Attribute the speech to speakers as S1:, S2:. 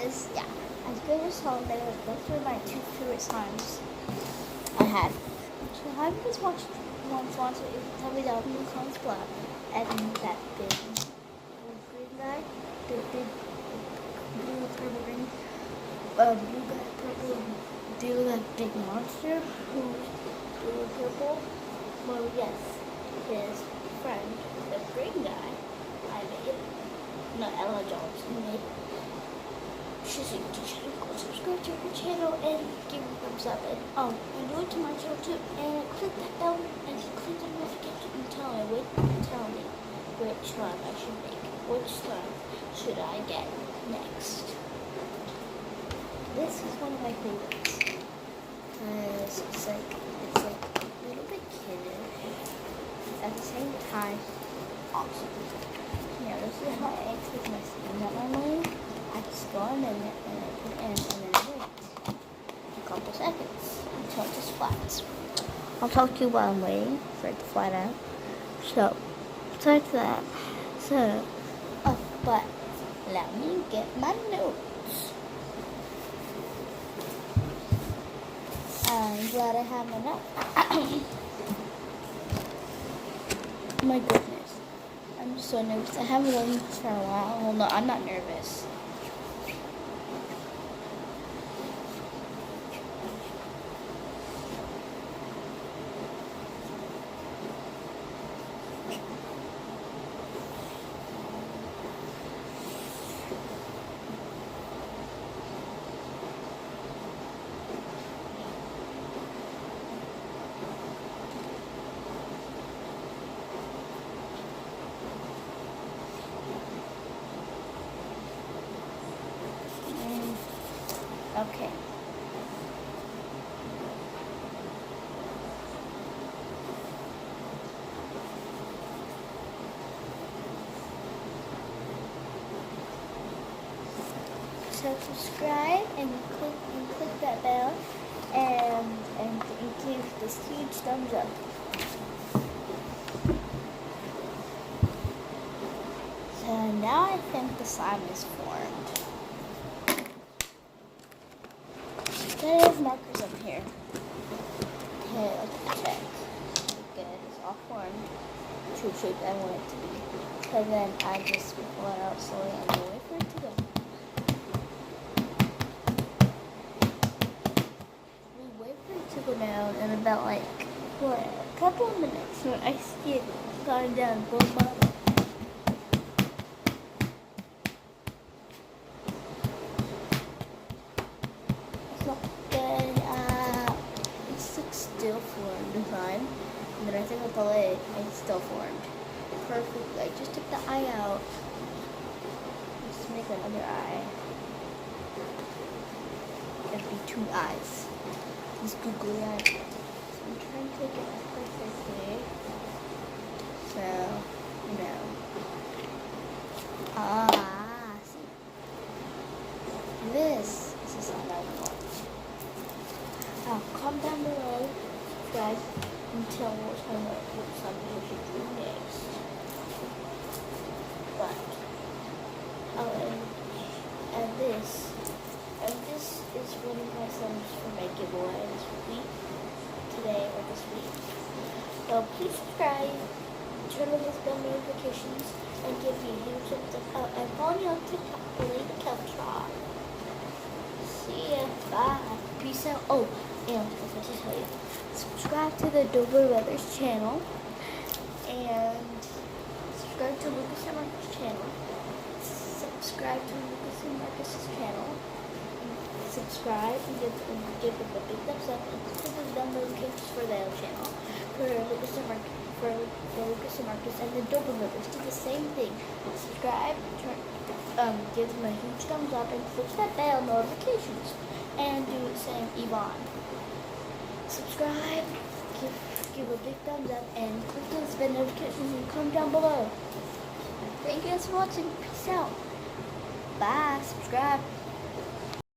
S1: guys, yeah, as good as holiday, those were my two favorite songs I had. So have you guys watched once if you tell me that blue comes black and that big green guy, the big blue purple green blue guy purple deal that big monster who's blue and purple? Well yes, his friend, the green guy I made. Not Ella Johnson made. She's a teacher. Go subscribe to her channel and give me a thumbs up. And and do it to my channel too. And click that bell and click the notification and tell me which slime I should make. Which slime should I get next? This is one of my favorites because it's like a little bit kiddish at the same time awesome. Yeah, this is how I take my steam that normally. I just go in and I put it in and then wait a couple seconds until it just flats. I'll talk to you while I'm waiting for it to flat out. So, besides that, but let me get my notes. I'm glad I have my notes. My goodness. I'm so nervous. I haven't done this for a while. Well, no, I'm not nervous. Okay. So subscribe and click that bell and give this huge thumbs up. So now I think the slime is formed. There are markers up here. Okay, let's check. Good, it's all formed. True shape I want it to be. And then I just pull it out slowly and wait for it to go. We wait for it to go down in about like, what, a couple of minutes. When I see it going down, boom, boom. Still formed design, and then I think with the lid, it's still formed perfectly. I just took the eye out. Let's make another eye. It'd be two eyes. These googly eyes. So I'm trying to take it perfectly. So, see. This is the side I want. Comment down below, guys, and tell me what something we should do next. But and this is one of my songs for my giveaway this week, today or this week. So please subscribe, turn on those bell notifications, and give me a huge thumbs up. And follow me on TikTok, Lady Keltron. See ya, bye, peace out. Oh. And I forgot to tell you, subscribe to the Dober Brothers channel and subscribe to Lucas and Marcus channel. Subscribe to Lucas and Marcus's channel. And subscribe and give them a big thumbs up and click the bell notifications for their channel. For Lucas and Marcus and the Dober Brothers do the same thing. Subscribe, give them a huge thumbs up and click that bell notifications. And do the same, Yvonne. Subscribe, give a big thumbs up, and click those bell notifications and comment down below. Thank you guys for watching. Peace out. Bye. Subscribe.